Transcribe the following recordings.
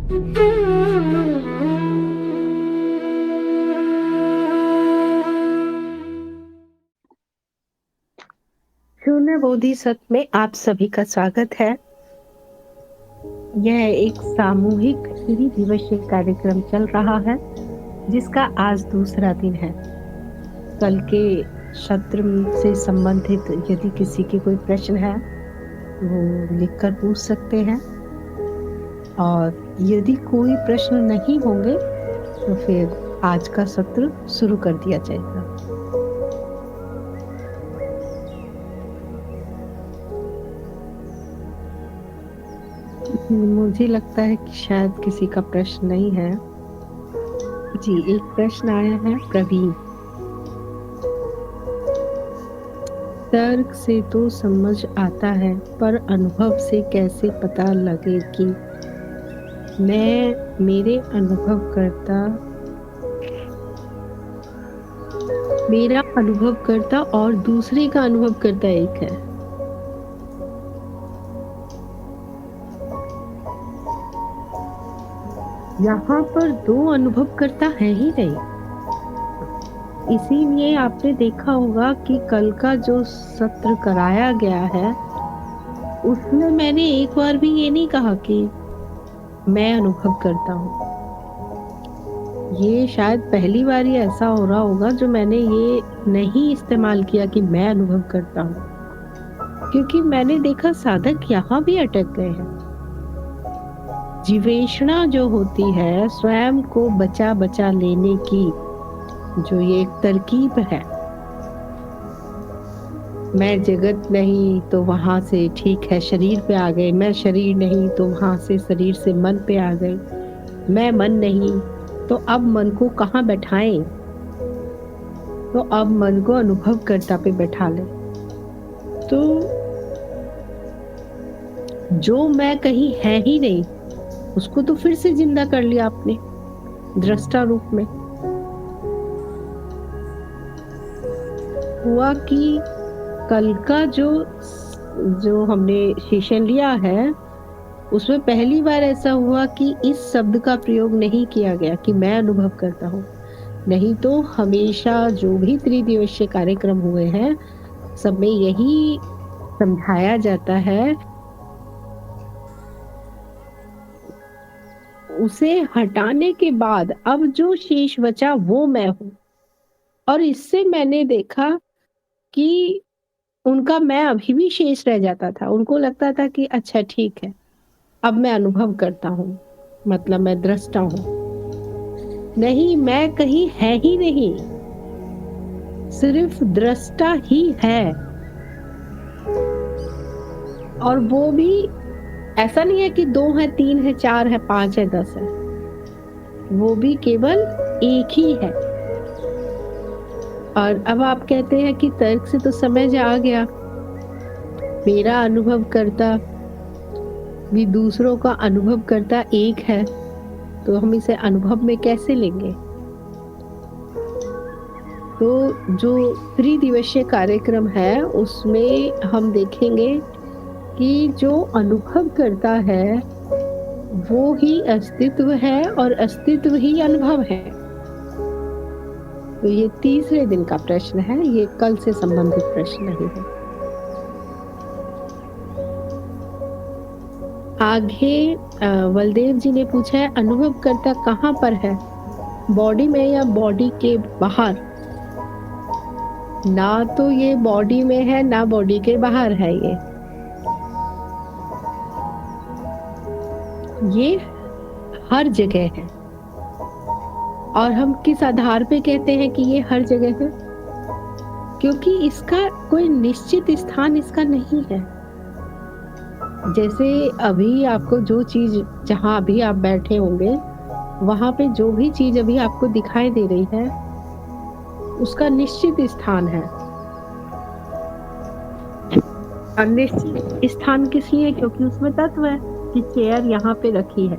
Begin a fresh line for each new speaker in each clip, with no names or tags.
शून्य बोधिसत्व में आप सभी का स्वागत है। यह एक सामूहिक त्रिदिवसीय कार्यक्रम चल रहा है जिसका आज दूसरा दिन है। कल के सत्र से संबंधित यदि किसी के कोई प्रश्न है वो लिखकर पूछ सकते हैं, और यदि कोई प्रश्न नहीं होंगे तो फिर आज का सत्र शुरू कर दिया जाएगा। मुझे लगता है कि शायद किसी का प्रश्न नहीं है। जी, एक प्रश्न आया है प्रवीण। तर्क से तो समझ आता है पर अनुभव से कैसे पता लगे कि मेरा अनुभव करता और दूसरे का अनुभव करता एक है। यहाँ पर दो अनुभव करता है ही नहीं। इसीलिए आपने देखा होगा कि कल का जो सत्र कराया गया है उसमें मैंने एक बार भी ये नहीं कहा कि मैं अनुभव करता हूँ। ये शायद पहली बार ही ऐसा हो रहा होगा जो मैंने ये नहीं इस्तेमाल किया कि मैं अनुभव करता हूँ, क्योंकि मैंने देखा साधक यहाँ भी अटक गए हैं। जीवेषणा जो होती है, स्वयं को बचा बचा लेने की जो ये एक तरकीब है, मैं जगत नहीं तो वहां से ठीक है शरीर पे आ गए, मैं शरीर नहीं तो वहां से शरीर से मन पे आ गए, मैं मन नहीं तो अब मन को कहाँ बैठाएं, तो अब मन को अनुभवकर्ता पे बैठा ले। तो जो मैं कहीं है ही नहीं उसको तो फिर से जिंदा कर लिया आपने दृष्टा रूप में। हुआ कि कल का जो हमने सेशन लिया है उसमें पहली बार ऐसा हुआ कि इस शब्द का प्रयोग नहीं किया गया कि मैं अनुभव करता हूँ। नहीं तो हमेशा जो भी त्रिदिवसीय कार्यक्रम हुए हैं सब में यही समझाया जाता है, उसे हटाने के बाद अब जो शेष बचा वो मैं हूं। और इससे मैंने देखा कि उनका मैं अभी भी शेष रह जाता था। उनको लगता था कि अच्छा ठीक है अब मैं अनुभव करता हूँ, मतलब मैं दृष्टा हूँ। नहीं, मैं कहीं है ही नहीं, सिर्फ दृष्टा ही है। और वो भी ऐसा नहीं है कि 2 है, 3 है, 4 है, 5 है, 10 है, वो भी केवल एक ही है। और अब आप कहते हैं कि तर्क से तो समझ आ गया, मेरा अनुभव करता भी दूसरों का अनुभव करता एक है, तो हम इसे अनुभव में कैसे लेंगे। तो जो त्रिदिवसीय कार्यक्रम है उसमें हम देखेंगे कि जो अनुभव करता है वो ही अस्तित्व है और अस्तित्व ही अनुभव है। तो ये तीसरे दिन का प्रश्न है, ये कल से संबंधित प्रश्न नहीं है। आगे बलदेव जी ने पूछा है अनुभव करता कहाँ पर है, बॉडी में या बॉडी के बाहर। ना तो ये बॉडी में है ना बॉडी के बाहर है, ये हर जगह है। और हम किस आधार पे कहते हैं कि ये हर जगह है, क्योंकि इसका कोई निश्चित स्थान इसका नहीं है। जैसे अभी आपको जो चीज, जहां अभी आप बैठे होंगे वहां पे जो भी चीज अभी आपको दिखाई दे रही है उसका निश्चित स्थान है। अनिश्चित स्थान किस लिए? क्योंकि उसमें तत्व है कि चेयर यहाँ पे रखी है।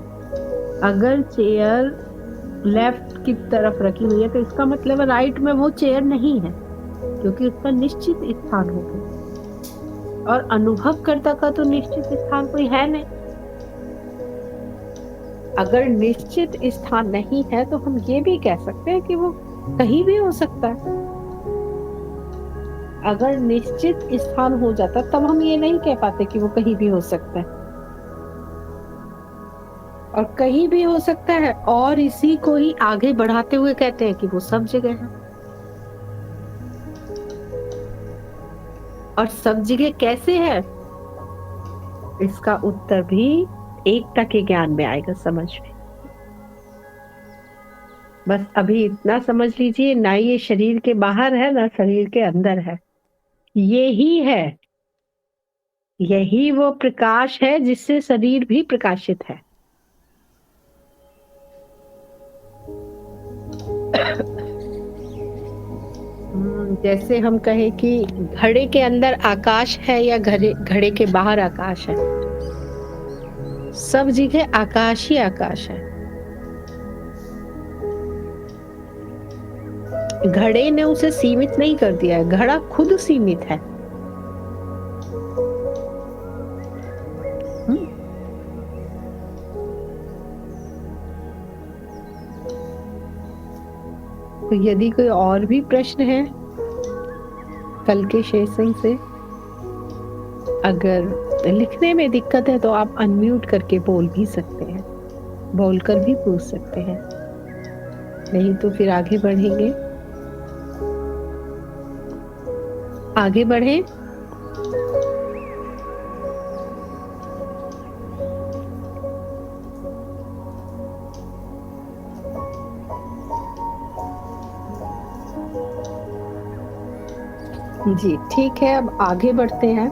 अगर चेयर लेफ्ट की तरफ रखी हुई है तो इसका मतलब राइट में वो चेयर नहीं है, क्योंकि उसका निश्चित स्थान होगा। और अनुभवकर्ता का तो निश्चित स्थान कोई है नहीं। अगर निश्चित स्थान नहीं है तो हम ये भी कह सकते हैं कि वो कहीं भी हो सकता है। अगर निश्चित स्थान हो जाता तब हम ये नहीं कह पाते कि वो कहीं भी हो सकता है। और कहीं भी हो सकता है और इसी को ही आगे बढ़ाते हुए कहते हैं कि वो सब जगह है। और सब जगह कैसे है, इसका उत्तर भी एकता के ज्ञान में आएगा समझ में। बस अभी इतना समझ लीजिए, ना ये शरीर के बाहर है ना शरीर के अंदर है, ये ही है। यही वो प्रकाश है जिससे शरीर भी प्रकाशित है। जैसे हम कहें कि घड़े के अंदर आकाश है या घड़े घड़े के बाहर आकाश है, सब जगह आकाश ही आकाश है। घड़े ने उसे सीमित नहीं कर दिया है, घड़ा खुद सीमित है। तो यदि कोई और भी प्रश्न है कल के सेशन से, अगर लिखने में दिक्कत है तो आप अनम्यूट करके बोल भी सकते हैं, बोलकर भी पूछ सकते हैं, नहीं तो फिर आगे बढ़ेंगे। आगे बढ़े। जी ठीक है, अब आगे बढ़ते हैं।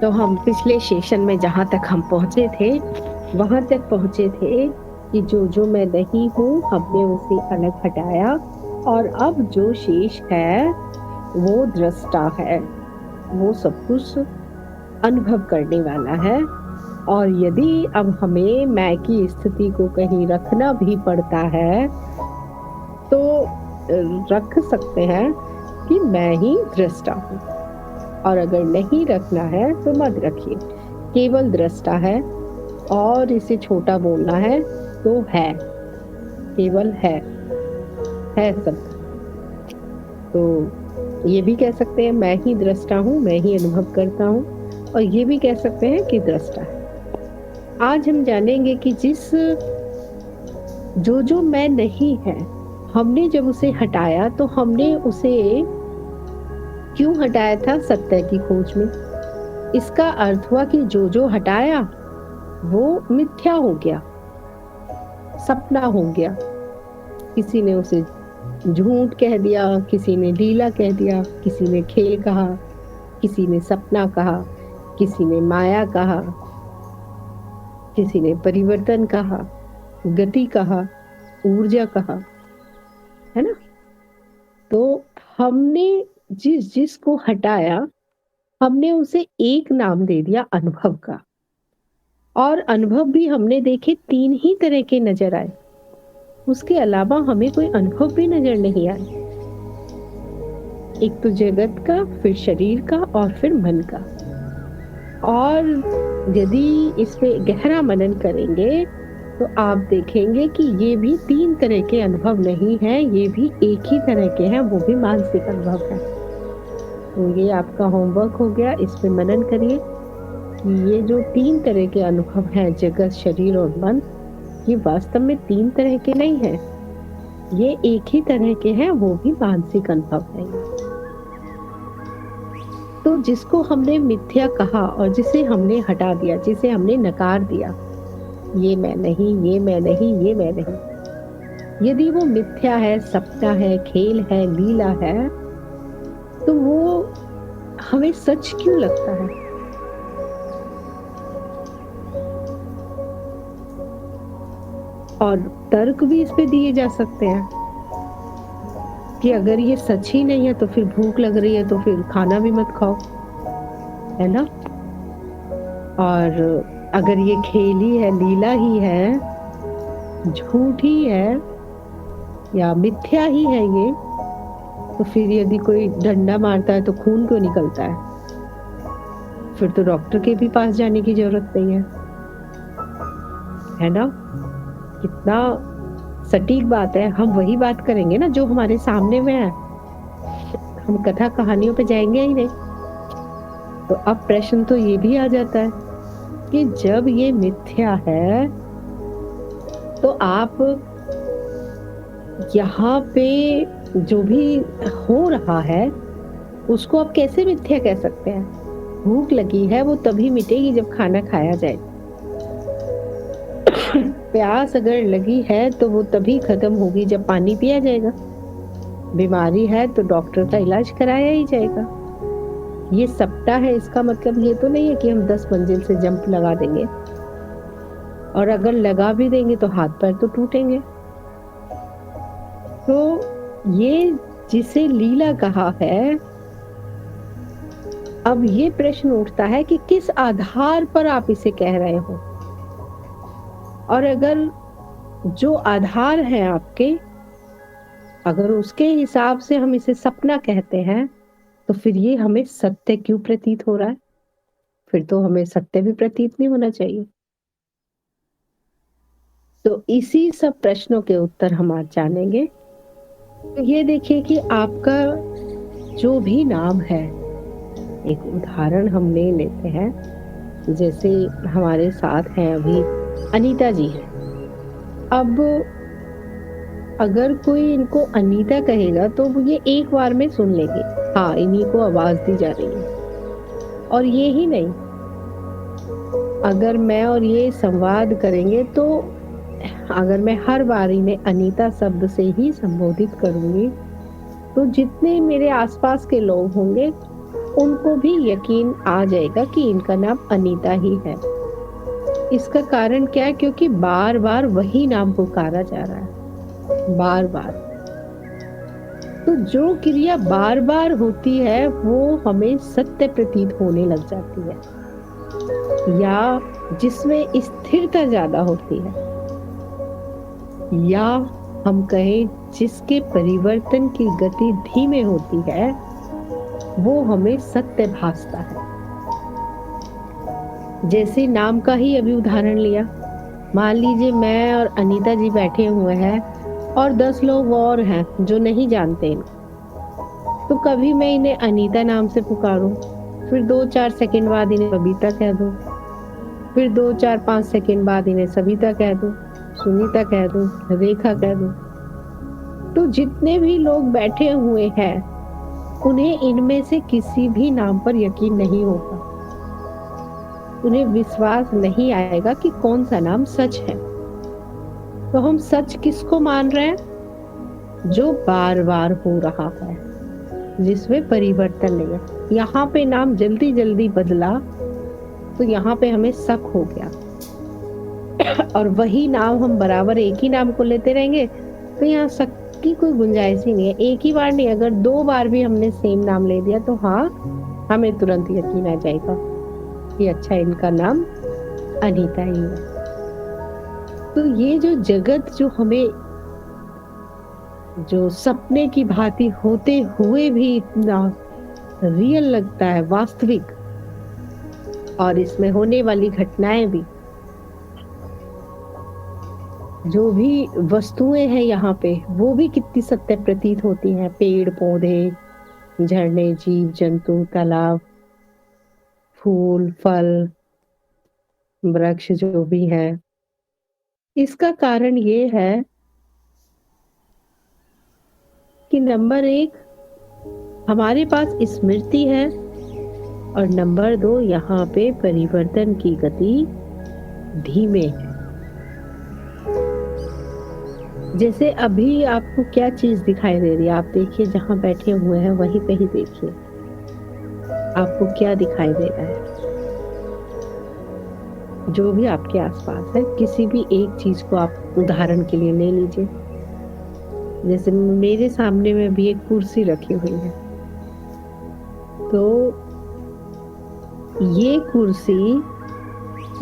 तो हम पिछले सेशन में जहां तक हम पहुंचे थे वहां तक पहुंचे थे कि जो मैं नहीं हूँ हमने उसे अलग हटाया, और अब जो शेष है वो दृष्टा है, वो सब कुछ अनुभव करने वाला है। और यदि अब हमें मैं की स्थिति को कहीं रखना भी पड़ता है तो रख सकते हैं कि मैं ही दृष्टा हूँ, और अगर नहीं रखना है तो मत रखिए, केवल दृष्टा है। और इसे छोटा बोलना है तो है, केवल है सब। तो ये भी कह सकते हैं मैं ही दृष्टा हूँ, मैं ही अनुभव करता हूँ, और ये भी कह सकते हैं कि दृष्टा है। आज हम जानेंगे कि जो मैं नहीं है, हमने जब उसे हटाया तो हमने उसे क्यों हटाया था? सत्य की खोज में। इसका अर्थ हुआ कि जो हटाया वो मिथ्या हो गया, सपना हो गया। किसी ने उसे झूठ कह दिया, किसी ने लीला कह दिया, किसी ने खेल कहा, किसी ने सपना कहा, किसी ने माया कहा, किसी ने परिवर्तन कहा, गति कहा, ऊर्जा कहा, है ना। तो हमने जिसको हटाया हमने उसे एक नाम दे दिया अनुभव का। और अनुभव भी हमने देखे 3 ही तरह के नजर आए, उसके अलावा हमें कोई अनुभव भी नजर नहीं आए। एक तो जगत का, फिर शरीर का, और फिर मन का। और यदि इस पे गहरा मनन करेंगे तो आप देखेंगे कि ये भी 3 तरह के अनुभव नहीं है, ये भी एक ही तरह के हैं, वो भी मानसिक अनुभव है। तो ये आपका होमवर्क हो गया, इस पे मनन करिए कि ये जो 3 तरह के अनुभव हैं, जगत, शरीर और मन, ये वास्तव में 3 तरह के नहीं है, ये एक ही तरह के हैं, वो भी मानसिक अनुभव है। तो जिसको हमने मिथ्या कहा और जिसे हमने हटा दिया, जिसे हमने नकार दिया, ये मैं नहीं, ये मैं नहीं, ये मैं नहीं, यदि वो मिथ्या है, सपना है, खेल है, लीला है, तो वो हमें सच क्यों लगता है? और तर्क भी इस पे दिए जा सकते हैं कि अगर ये सच ही नहीं है तो फिर भूख लग रही है तो फिर खाना भी मत खाओ, है ना। और अगर ये खेल ही है, लीला ही है, झूठ ही है या मिथ्या ही है ये, तो फिर यदि कोई डंडा मारता है तो खून क्यों निकलता है? फिर तो डॉक्टर के भी पास जाने की जरूरत नहीं है। है ना? कितना सटीक बात है। हम वही बात करेंगे ना जो हमारे सामने में है। हम कथा कहानियों पे जाएंगे ही नहीं। तो अब प्रश्न तो ये भी आ जाता है कि जब ये मिथ्या है तो आप यहाँ पे जो भी हो रहा है उसको आप कैसे मिथ्या कह सकते हैं? भूख लगी है वो तभी मिटेगी जब खाना खाया जाए। प्यास अगर लगी है तो वो तभी खत्म होगी जब पानी पिया जाएगा। बीमारी है तो डॉक्टर का इलाज कराया ही जाएगा। ये सपना है, इसका मतलब ये तो नहीं है कि हम 10 मंजिल से जंप लगा देंगे, और अगर लगा भी देंगे तो हाथ पैर तो टूटेंगे। तो ये जिसे लीला कहा है, अब ये प्रश्न उठता है कि किस आधार पर आप इसे कह रहे हो। और अगर जो आधार है आपके, अगर उसके हिसाब से हम इसे सपना कहते हैं तो फिर ये हमें सत्य क्यों प्रतीत हो रहा है? फिर तो हमें सत्य भी प्रतीत नहीं होना चाहिए। तो इसी सब प्रश्नों के उत्तर हम आज जानेंगे। तो ये देखिए कि आपका जो भी नाम है, एक उदाहरण हम ले लेते हैं। जैसे हमारे साथ हैं अभी अनीता जी हैं। अब अगर कोई इनको अनीता कहेगा तो वो ये एक बार में सुन लेंगे, हाँ इन्हीं को आवाज दी जा रही है। और ये ही नहीं, अगर मैं और ये संवाद करेंगे तो अगर मैं हर बार इन्हें अनीता शब्द से ही संबोधित करूंगी तो जितने मेरे आसपास के लोग होंगे उनको भी यकीन आ जाएगा कि इनका नाम अनीता ही है। इसका कारण क्या है? क्योंकि बार बार वही नाम पुकारा जा रहा है, बार बार। तो जो क्रिया बार बार होती है वो हमें सत्य प्रतीत होने लग जाती है, या जिसमें स्थिरता ज्यादा होती है, या हम कहें जिसके परिवर्तन की गति धीमे होती है, वो हमें सत्य भासता है। जैसे नाम का ही अभी उदाहरण लिया, मान लीजिए मैं और अनीता जी बैठे हुए हैं और 10 लोग और हैं जो नहीं जानते इनको। तो कभी मैं इन्हें अनीता नाम से पुकारूं, फिर 2-4 सेकंड बाद इन्हें बबीता कह दूं, फिर 2-4-5 सेकंड बाद इन्हें सविता कह दूं, सुनीता कह दूं, रेखा कह दूं। तो जितने भी लोग बैठे हुए हैं उन्हें इनमें से किसी भी नाम पर यकीन नहीं होगा। उन्हें विश्वास नहीं आएगा कि कौन सा नाम सच है। तो हम सच किसको मान रहे हैं? जो बार बार हो रहा है, जिसमें परिवर्तन नहीं है। यहाँ पे नाम जल्दी जल्दी बदला तो यहाँ पे हमें शक हो गया, और वही नाम हम बराबर एक ही नाम को लेते रहेंगे तो यहाँ शक की कोई गुंजाइश ही नहीं है। एक ही बार नहीं, अगर 2 बार भी हमने सेम नाम ले दिया तो हाँ हमें तुरंत यकीन आ जाएगा कि अच्छा इनका नाम अनीता ही है। तो ये जो जगत जो हमें जो सपने की भांति होते हुए भी इतना रियल लगता है, वास्तविक, और इसमें होने वाली घटनाएं भी, जो भी वस्तुएं हैं यहाँ पे वो भी कितनी सत्य प्रतीत होती हैं। पेड़ पौधे, झरने, जीव जंतु, तालाब, फूल फल, वृक्ष जो भी है। इसका कारण ये है कि नंबर 1 हमारे पास स्मृति है, और नंबर 2 यहाँ पे परिवर्तन की गति धीमे है। जैसे अभी आपको क्या चीज दिखाई दे रही है? आप देखिए, जहां बैठे हुए हैं वहीं पे ही देखिए, आपको क्या दिखाई दे रहा है? जो भी आपके आसपास है, किसी भी एक चीज को आप उदाहरण के लिए ले लीजिए। जैसे मेरे सामने में भी एक कुर्सी रखी हुई है, तो ये कुर्सी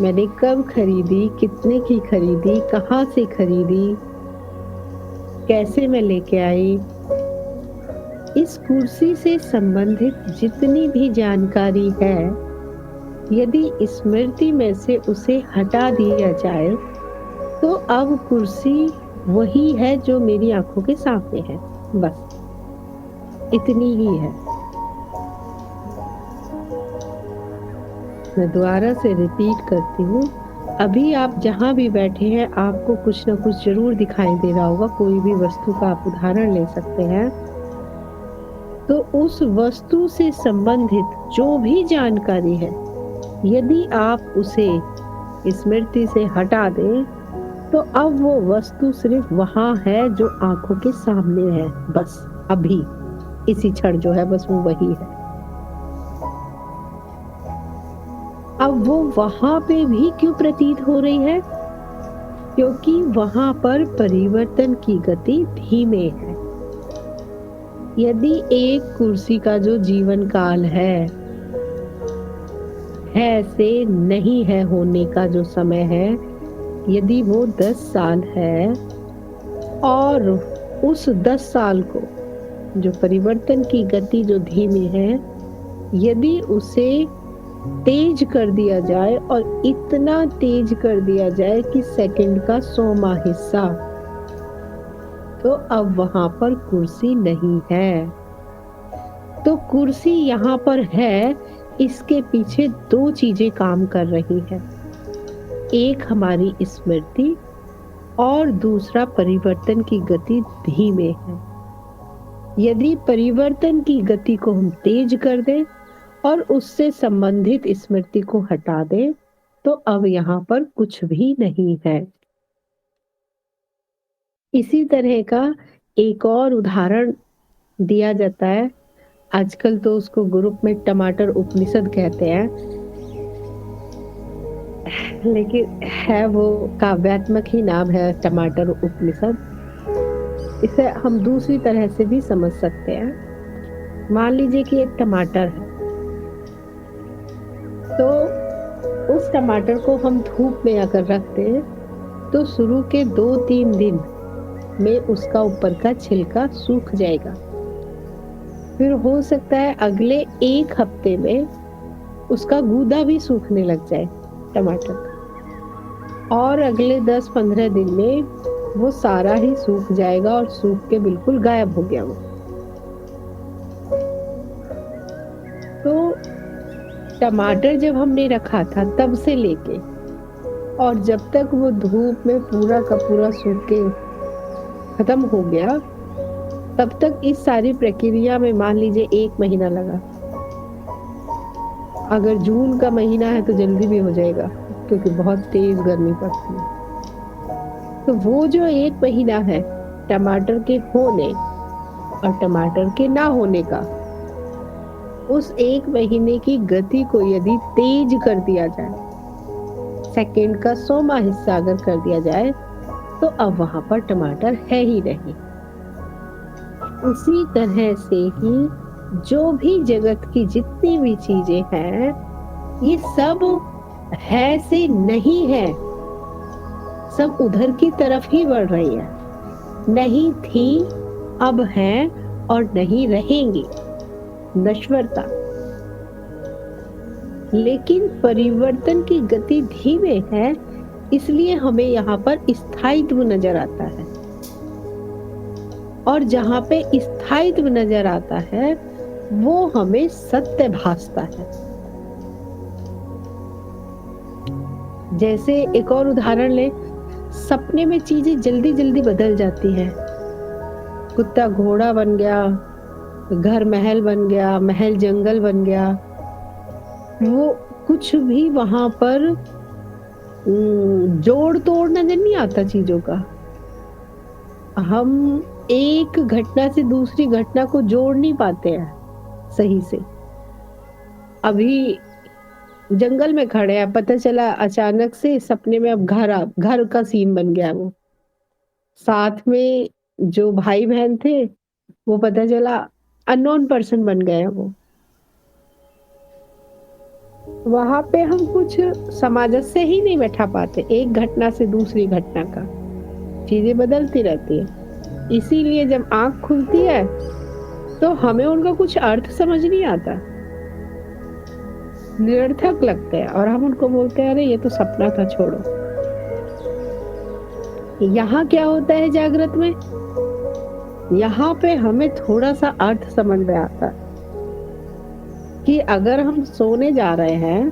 मैंने कब खरीदी, कितने की खरीदी, कहाँ से खरीदी, कैसे मैं लेके आई, इस कुर्सी से संबंधित जितनी भी जानकारी है, यदि स्मृति में से उसे हटा दिया जाए तो अब कुर्सी वही है जो मेरी आंखों के सामने है, बस इतनी ही है। मैं दोबारा से रिपीट करती हूँ, अभी आप जहाँ भी बैठे हैं आपको कुछ ना कुछ ज़रूर दिखाई दे रहा होगा, कोई भी वस्तु का आप उदाहरण ले सकते हैं। तो उस वस्तु से संबंधित जो भी जानकारी है, यदि आप उसे स्मृति से हटा दें, तो अब वो वस्तु सिर्फ वहाँ है जो आँखों के सामने है, बस अभी इसी क्षण जो है बस वो वही है। अब वो वहाँ पे भी क्यों प्रतीत हो रही है? क्योंकि वहाँ पर परिवर्तन की गति धीमे है। यदि एक कुर्सी का जो जीवन काल है से नहीं है होने का जो समय है, यदि वो 10 साल है और उस 10 साल को जो परिवर्तन की गति जो धीमी है, यदि उसे तेज कर दिया जाए और इतना तेज कर दिया जाए कि सेकंड का 100वां हिस्सा, तो अब वहां पर कुर्सी नहीं है। तो कुर्सी यहाँ पर है, इसके पीछे 2 चीजें काम कर रही हैं। एक हमारी स्मृति और दूसरा परिवर्तन की गति धीमे है। यदि परिवर्तन की गति को हम तेज कर दें और उससे संबंधित स्मृति को हटा दें, तो अब यहाँ पर कुछ भी नहीं है। इसी तरह का एक और उदाहरण दिया जाता है। आजकल तो उसको ग्रुप में टमाटर उपनिषद कहते हैं, लेकिन है वो काव्यात्मक ही नाम है, टमाटर उपनिषद। इसे हम दूसरी तरह से भी समझ सकते हैं। मान लीजिए कि एक टमाटर है, तो उस टमाटर को हम धूप में अगर रख दें, तो शुरू के 2-3 दिन में उसका ऊपर का छिलका सूख जाएगा। फिर हो सकता है अगले 1 हफ्ते में उसका गूदा भी सूखने लग जाए टमाटर का, और अगले 10-15 दिन में वो सारा ही सूख जाएगा और सूख के बिल्कुल गायब हो गया वो। तो टमाटर जब हमने रखा था तब से लेके और जब तक वो धूप में पूरा का पूरा सूख के खत्म हो गया, तब तक इस सारी प्रक्रिया में मान लीजिए 1 महीना लगा। अगर जून का महीना है तो जल्दी भी हो जाएगा, क्योंकि बहुत तेज गर्मी पड़ती है। तो वो जो 1 महीना है टमाटर के होने और टमाटर के ना होने का, उस 1 महीने की गति को यदि तेज कर दिया जाए, सेकंड का 100वां हिस्सा अगर कर दिया जाए, तो अब वहां पर टमाटर है ही नहीं। उसी तरह से ही जो भी जगत की जितनी भी चीजें हैं, ये सब है से नहीं है, सब उधर की तरफ ही बढ़ रही है। नहीं थी, अब है और नहीं रहेंगी, नश्वरता। लेकिन परिवर्तन की गति धीमे है, इसलिए हमें यहाँ पर स्थायित्व नजर आता है। और जहाँ पे स्थायित्व नजर आता है, वो हमें सत्य भासता है। जैसे एक और उदाहरण ले, सपने में चीजें जल्दी जल्दी बदल जाती हैं। कुत्ता घोड़ा बन गया, घर महल बन गया, महल जंगल बन गया। वो कुछ भी वहां पर जोड़ तोड़ नजर नहीं आता चीजों का। हम एक घटना से दूसरी घटना को जोड़ नहीं पाते हैं सही से। अभी जंगल में खड़े हैं, पता चला अचानक से सपने में अब घर का सीन बन गया। वो साथ में जो भाई बहन थे, वो पता चला अननोन पर्सन बन गए वो। वहां पे हम कुछ सामंजस्य ही नहीं बैठा पाते, एक घटना से दूसरी घटना का चीजें बदलती रहती है। इसीलिए जब आंख खुलती है तो हमें उनका कुछ अर्थ समझ नहीं आता, निरर्थक लगता है, और हम उनको बोलते हैं अरे ये तो सपना था, छोड़ो। यहाँ क्या होता है जागृत में? यहाँ पे हमें थोड़ा सा अर्थ समझ में आता है कि अगर हम सोने जा रहे हैं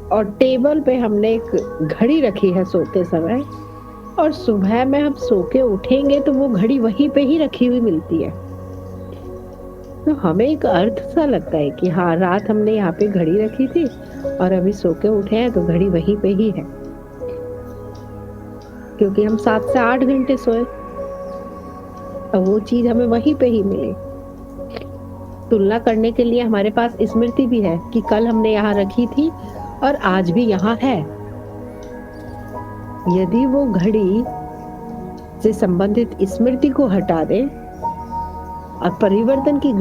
और टेबल पे हमने एक घड़ी रखी है सोते समय, और सुबह में हम सो के उठेंगे तो वो घड़ी वहीं पे ही रखी हुई मिलती है, तो हमें एक अर्थ सा लगता है कि हाँ, रात हमने यहाँ पे घड़ी रखी थी और अभी सो के उठे हैं तो घड़ी वहीं पे ही है, क्योंकि हम 7 से 8 घंटे सोए, तो वो चीज हमें वहीं पे ही मिली। तुलना करने के लिए हमारे पास स्मृति भी है कि कल हमने यहाँ रखी थी और आज भी यहाँ है। यदि वो घड़ी से संबंधित स्मृति को हटा दे और परिवर्तन की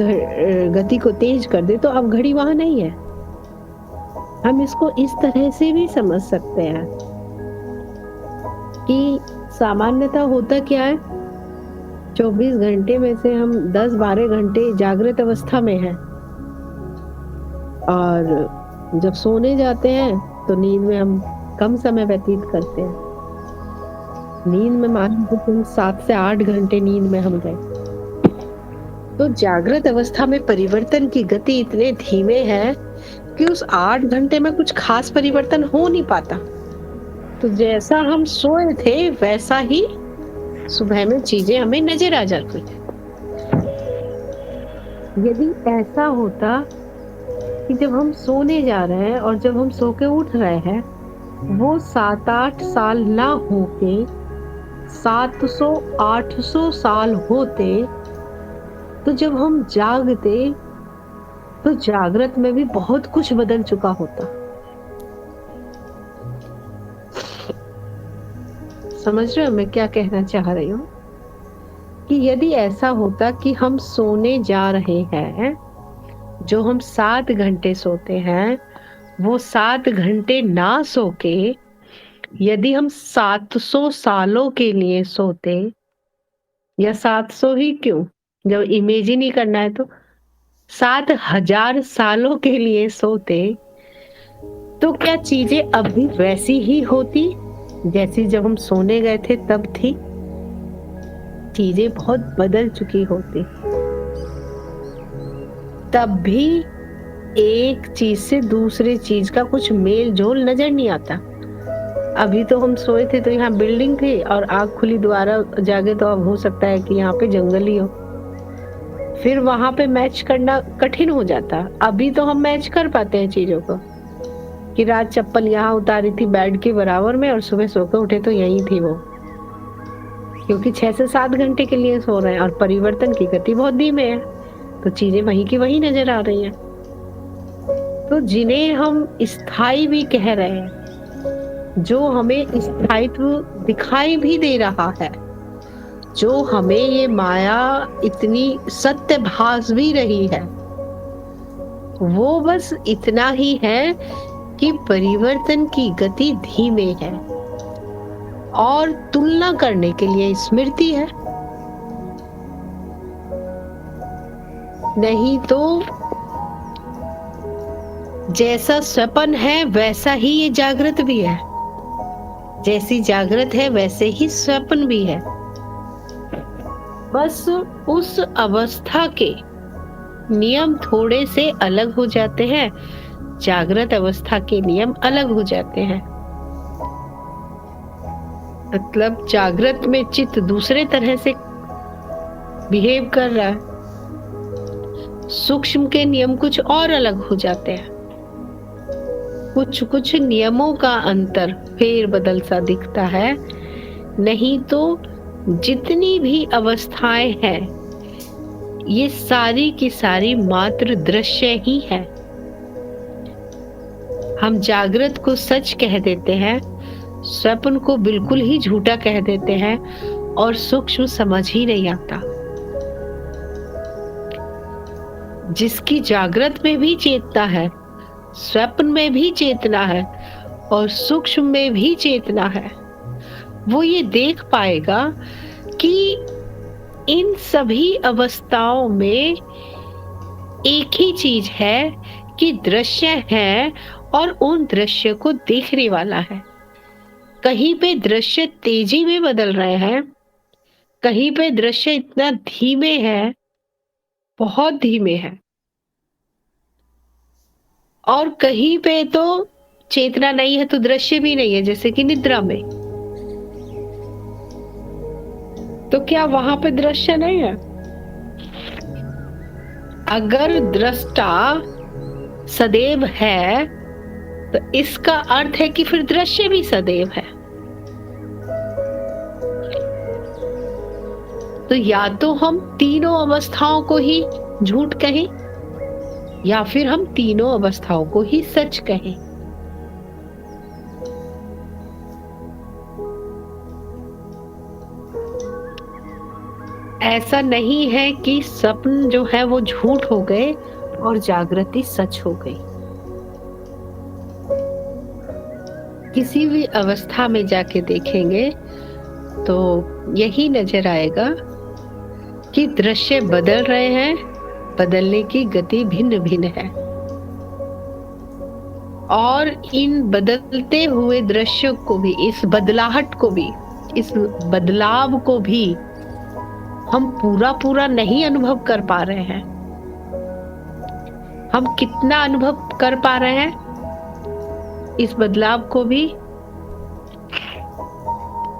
गति को तेज कर दे तो अब घड़ी वहां नहीं है। हम इसको इस तरह से भी समझ सकते हैं कि सामान्यतः होता क्या है, 24 घंटे में से हम 10-12 घंटे जागृत अवस्था में हैं और जब सोने जाते हैं तो नींद में हम कम समय व्यतीत करते हैं। नींद में मान लीजिए 7 से 8 घंटे नींद में हम गए, तो जागृत अवस्था में परिवर्तन की गति इतने धीमे है कि उस 8 घंटे में कुछ खास परिवर्तन हो नहीं पाता। तो जैसा हम सोए थे वैसा ही सुबह में चीजें हमें नजर आ जाती हैं। यदि ऐसा होता कि जब हम सोने जा रहे हैं और जब हम सो के उठ रहे हैं वो 7-8 साल ना होके 700-800 साल होते, तो जब हम जागते तो जागृत में भी बहुत कुछ बदल चुका होता। समझ रहे हो मैं क्या कहना चाह रही हूँ? कि यदि ऐसा होता कि हम सोने जा रहे हैं, जो हम 7 घंटे सोते हैं वो 7 घंटे ना सो के यदि हम 700 सालों के लिए सोते, या 700 ही क्यों, जब इमेज ही नहीं करना है तो 7,000 सालों के लिए सोते, तो क्या चीजें अब भी वैसी ही होती जैसी जब हम सोने गए थे तब थी? चीजें बहुत बदल चुकी होती। तब भी एक चीज से दूसरे चीज का कुछ मेल जोल नजर नहीं आता। अभी तो हम सोए थे तो यहाँ बिल्डिंग थी और आग खुली दोबारा जागे तो अब हो सकता है कि यहाँ पे जंगल ही हो, फिर वहां पे मैच करना कठिन हो जाता। अभी तो हम मैच कर पाते हैं चीजों को कि रात चप्पल यहाँ उतारी थी बेड के बराबर में और सुबह सो के उठे तो यही थी वो, क्योंकि 6 से 7 घंटे के लिए सो रहे हैं और परिवर्तन की गति बहुत धीमे है, तो चीजें वहीं की वहीं नजर आ रही हैं। तो जिन्हें हम स्थायी भी कह रहे हैं, जो हमें स्थायित्व दिखाई भी दे रहा है, जो हमें ये माया इतनी सत्य भास भी रही है, वो बस इतना ही है कि परिवर्तन की गति धीमे है और तुलना करने के लिए स्मृति है। नहीं तो जैसा स्वप्न है वैसा ही ये जागृत भी है, जैसी जागृत है वैसे ही स्वप्न भी है। बस उस अवस्था के नियम थोड़े से अलग हो जाते हैं, जागृत अवस्था के नियम अलग हो जाते हैं। मतलब जागृत में चित्त दूसरे तरह से बिहेव कर रहा है, सूक्ष्म के नियम कुछ और अलग हो जाते हैं। कुछ नियमों का अंतर फेर बदल सा दिखता है, नहीं तो जितनी भी अवस्थाएं हैं ये सारी की सारी मात्र दृश्य ही है। हम जागृत को सच कह देते हैं, स्वप्न को बिल्कुल ही झूठा कह देते हैं और सूक्ष्म समझ ही नहीं आता। जिसकी जागृत में भी चेतना है, स्वप्न में भी चेतना है और सूक्ष्म में भी चेतना है, वो ये देख पाएगा कि इन सभी अवस्थाओं में एक ही चीज है कि दृश्य है और उन दृश्य को देखने वाला है। कहीं पे दृश्य तेजी में बदल रहे हैं, कहीं पे दृश्य इतना धीमे है, बहुत धीमे है, और कहीं पे तो चेतना नहीं है तो दृश्य भी नहीं है, जैसे कि निद्रा में। तो क्या वहां पे दृश्य नहीं है? अगर दृष्टा सदैव है तो इसका अर्थ है कि फिर दृश्य भी सदैव है। तो या तो हम तीनों अवस्थाओं को ही झूठ कहें, या फिर हम तीनों अवस्थाओं को ही सच कहें। ऐसा नहीं है कि स्वप्न जो है वो झूठ हो गए और जागृति सच हो गई। किसी भी अवस्था में जाके देखेंगे तो यही नजर आएगा कि दृश्य बदल रहे हैं, बदलने की गति भिन्न भिन्न है, और इन बदलते हुए दृश्यों को भी, इस बदलाहट को भी, इस बदलाव को भी हम पूरा पूरा नहीं अनुभव कर पा रहे हैं। हम कितना अनुभव कर पा रहे हैं इस बदलाव को भी?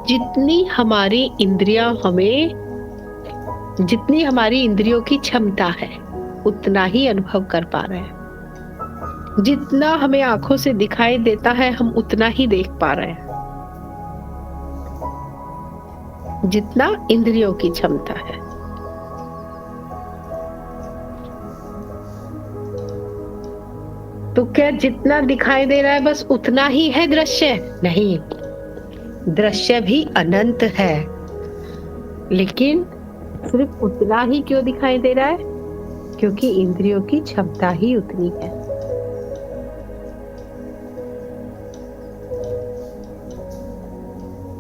जितनी हमारी इंद्रियों की क्षमता है उतना ही अनुभव कर पा रहे हैं। जितना हमें आंखों से दिखाई देता है हम उतना ही देख पा रहे हैं, जितना इंद्रियों की क्षमता है। तो क्या जितना दिखाई दे रहा है बस उतना ही है दृश्य? नहीं, दृश्य भी अनंत है, लेकिन सिर्फ उतना ही क्यों दिखाई दे रहा है? क्योंकि इंद्रियों की क्षमता ही उतनी है।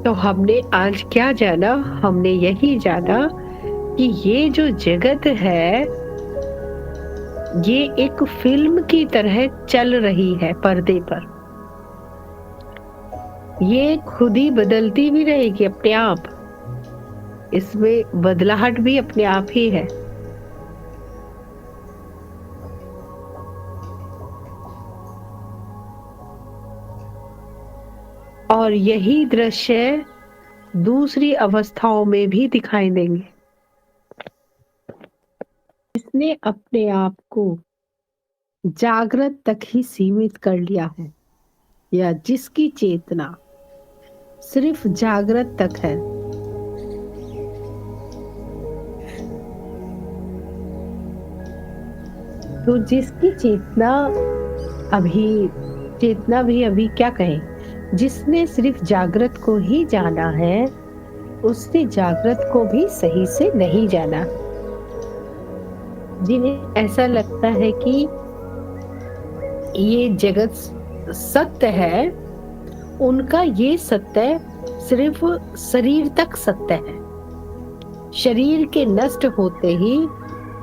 तो हमने आज क्या जाना? हमने यही जाना कि ये जो जगत है ये एक फिल्म की तरह चल रही है पर्दे पर। ये खुद ही बदलती भी रहेगी अपने आप, इसमें बदलाहट भी अपने आप ही है। और यही दृश्य दूसरी अवस्थाओं में भी दिखाई देंगे। इसने अपने आप को जागृत तक ही सीमित कर लिया है, या जिसकी चेतना सिर्फ जागृत तक है, तो जिसकी चेतना भी अभी क्या कहें, जिसने सिर्फ जागृत को ही जाना है उसने जागृत को भी सही से नहीं जाना। जिन्हें ऐसा लगता है कि ये जगत सत्य है, उनका ये सत्य सिर्फ शरीर तक सत्य है। शरीर के नष्ट होते ही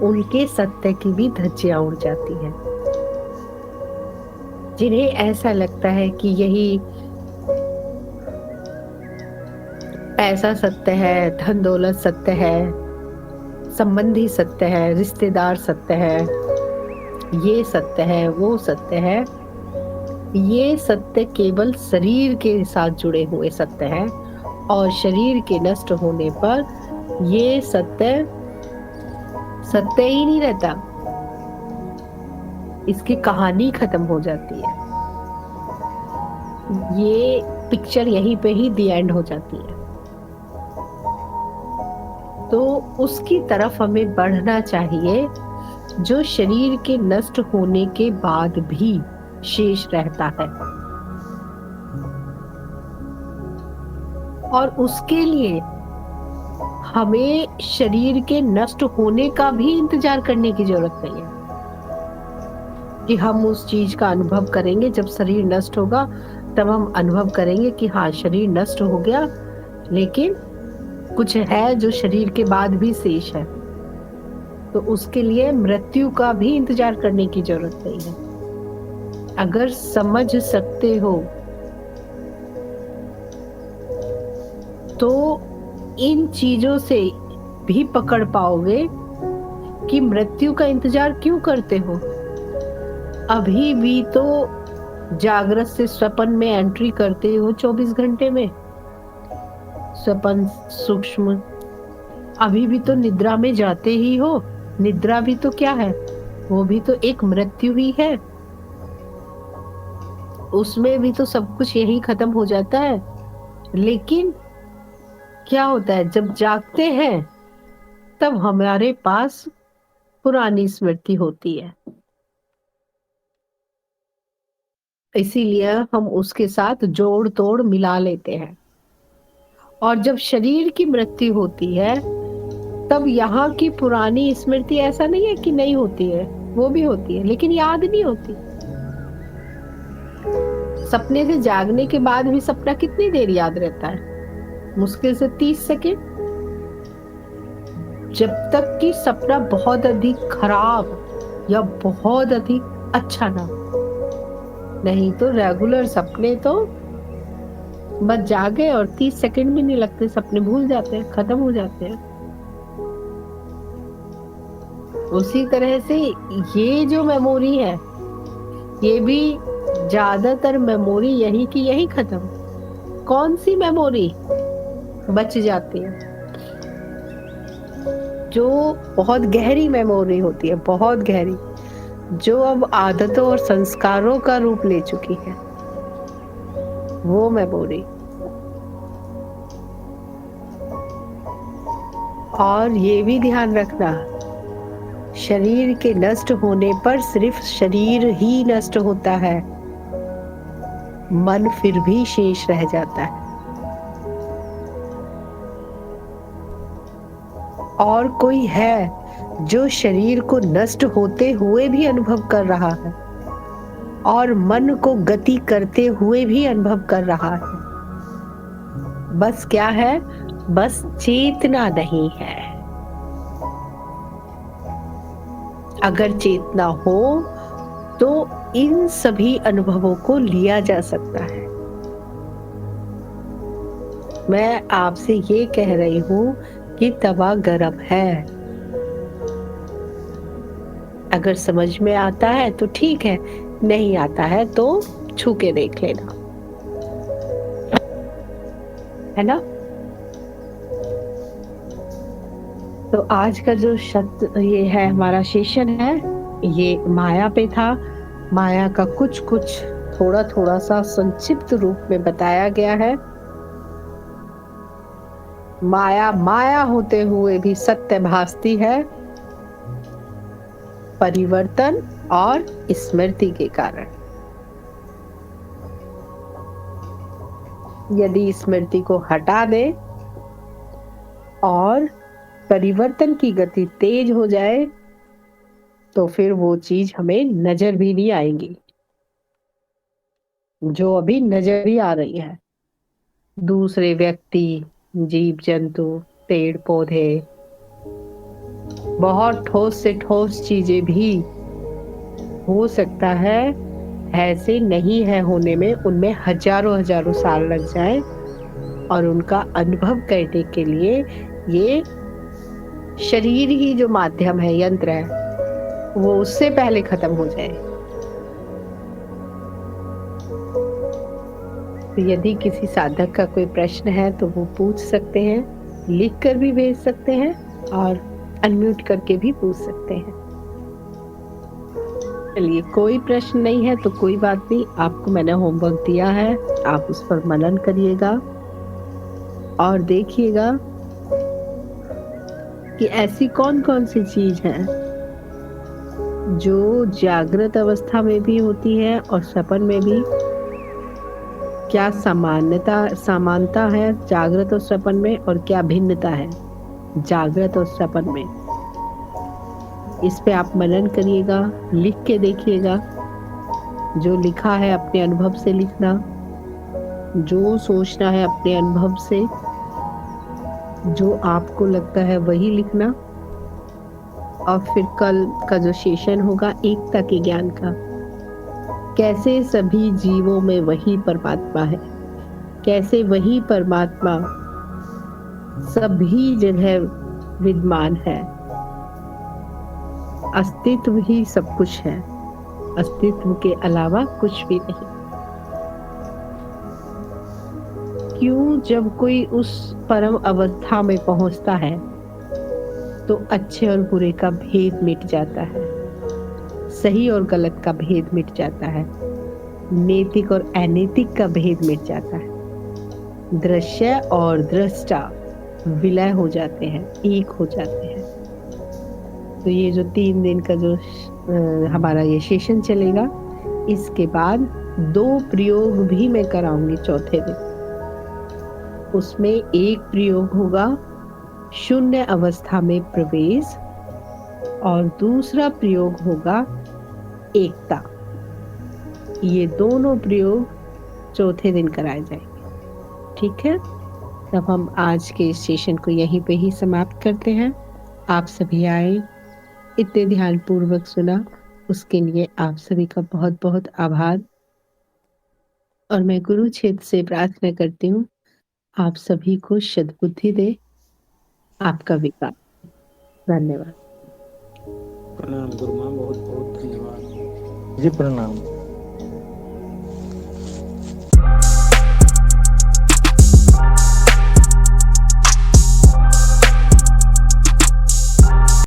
उनके सत्य की भी धज्जियां उड़ जाती हैं। जिन्हें ऐसा लगता है कि यही पैसा सत्य है, धन दौलत सत्य है, संबंधी सत्य है, रिश्तेदार सत्य है, ये सत्य है, वो सत्य है, ये सत्य केवल शरीर के साथ जुड़े हुए सत्य है, और शरीर के नष्ट होने पर ये सत्य ही नहीं रहता, इसकी कहानी खत्म हो जाती है। ये पिक्चर यहीं पे ही दी एंड हो जाती है। तो उसकी तरफ हमें बढ़ना चाहिए जो शरीर के नष्ट होने के बाद भी शेष रहता है, और उसके लिए हमें शरीर के नष्ट होने का भी इंतजार करने की जरूरत नहीं है कि हम उस चीज का अनुभव करेंगे। जब शरीर नष्ट होगा तब हम अनुभव करेंगे कि हाँ, शरीर नष्ट हो गया, लेकिन कुछ है जो शरीर के बाद भी शेष है। तो उसके लिए मृत्यु का भी इंतजार करने की जरूरत नहीं है। अगर समझ सकते हो तो इन चीजों से भी पकड़ पाओगे कि मृत्यु का इंतजार क्यों करते हो। अभी भी तो जागृत से स्वप्न में एंट्री करते हो 24 घंटे में। स्वप्न सूक्ष्म, अभी भी तो निद्रा में जाते ही हो। निद्रा भी तो क्या है, वो भी तो एक मृत्यु ही है। उसमें भी तो सब कुछ यही खत्म हो जाता है। लेकिन क्या होता है, जब जागते हैं तब हमारे पास पुरानी स्मृति होती है, इसीलिए हम उसके साथ जोड़ तोड़ मिला लेते हैं। और जब शरीर की मृत्यु होती है तब यहाँ की पुरानी स्मृति, ऐसा नहीं है कि नहीं होती है, वो भी होती है, लेकिन याद नहीं होती। सपने से जागने के बाद भी सपना कितनी देर याद रहता है? मुश्किल से 30 सेकेंड, जब तक कि सपना बहुत अधिक खराब या बहुत अधिक अच्छा ना। नहीं तो रेगुलर सपने तो बस जागे और 30 सेकंड भी नहीं लगते, सपने भूल जाते हैं, खत्म हो जाते हैं। उसी तरह से ये जो मेमोरी है, ये भी ज्यादातर मेमोरी यही की यही खत्म। कौन सी मेमोरी बच जाती है? जो बहुत गहरी मेमोरी होती है, बहुत गहरी, जो अब आदतों और संस्कारों का रूप ले चुकी है, वो मेमोरी। और ये भी ध्यान रखना, शरीर के नष्ट होने पर सिर्फ शरीर ही नष्ट होता है, मन फिर भी शेष रह जाता है। और कोई है जो शरीर को नष्ट होते हुए भी अनुभव कर रहा है और मन को गति करते हुए भी अनुभव कर रहा है। बस क्या है, बस चेतना नहीं है। अगर चेतना हो तो इन सभी अनुभवों को लिया जा सकता है। मैं आपसे ये कह रही हूं कि तवा गरम है। अगर समझ में आता है तो ठीक है, नहीं आता है तो छू के देख लेना, है ना। तो आज का जो ये है हमारा सेशन है, ये माया पे था। माया का कुछ कुछ थोड़ा थोड़ा सा संक्षिप्त रूप में बताया गया है। माया माया होते हुए भी सत्य भासती है, परिवर्तन और स्मृति के कारण। यदि स्मृति को हटा दे और परिवर्तन की गति तेज हो जाए तो फिर वो चीज हमें नजर भी नहीं आएगी जो अभी नजर ही आ रही है। दूसरे व्यक्ति, जीव जंतु, पेड़ पौधे, बहुत ठोस से ठोस चीजें भी हो सकता है ऐसे नहीं है होने में, उनमें हजारों हजारों साल लग जाए और उनका अनुभव करने के लिए ये शरीर ही जो माध्यम है, यंत्र है, वो उससे पहले खत्म हो जाए। तो यदि किसी साधक का कोई प्रश्न है तो वो पूछ सकते हैं, लिख कर भी भेज सकते हैं और अनम्यूट करके भी पूछ सकते हैं। चलिए, कोई प्रश्न नहीं है तो कोई बात नहीं, आपको मैंने होमवर्क दिया है, आप उस पर मनन करिएगा और देखिएगा कि ऐसी कौन कौन सी चीज है जो जागृत अवस्था में भी होती है और सपन में भी। क्या समानता है जागृत और सपन में, और क्या भिन्नता है जागृत और सपन में। इस पे आप मनन करिएगा, लिख के देखिएगा। जो लिखा है अपने अनुभव से लिखना, जो सोचना है अपने अनुभव से, जो आपको लगता है वही लिखना। और फिर कल का जो सेशन होगा एकता के ज्ञान का, कैसे सभी जीवों में वही परमात्मा है, कैसे वही परमात्मा सभी जगह विद्यमान है। अस्तित्व ही सब कुछ है, अस्तित्व के अलावा कुछ भी नहीं। क्यों जब कोई उस परम अवस्था में पहुंचता है तो अच्छे और बुरे का भेद मिट जाता है, सही और गलत का भेद मिट जाता है, नैतिक और अनैतिक का भेद मिट जाता है, दृश्य और दृष्टा विलय हो जाते हैं, एक हो जाते हैं। तो ये जो 3 दिन का जो हमारा ये सेशन चलेगा, इसके बाद 2 प्रयोग भी मैं कराऊंगी चौथे दिन। उसमें एक प्रयोग होगा शून्य अवस्था में प्रवेश और दूसरा प्रयोग होगा एकता। ये दोनों प्रयोग चौथे दिन कराए जाएंगे। ठीक है, तब हम आज के इस सेशन को यहीं पे ही समाप्त करते हैं। आप सभी आए, इतने ध्यान पूर्वक सुना, उसके लिए आप सभी का बहुत बहुत आभार। और मैं गुरु क्षेत्र से प्रार्थना करती हूँ आप सभी को सद्बुद्धि दे, आपका विकास। धन्यवाद।
प्रणाम गुरु माँ, बहुत बहुत धन्यवाद।
जी प्रणाम।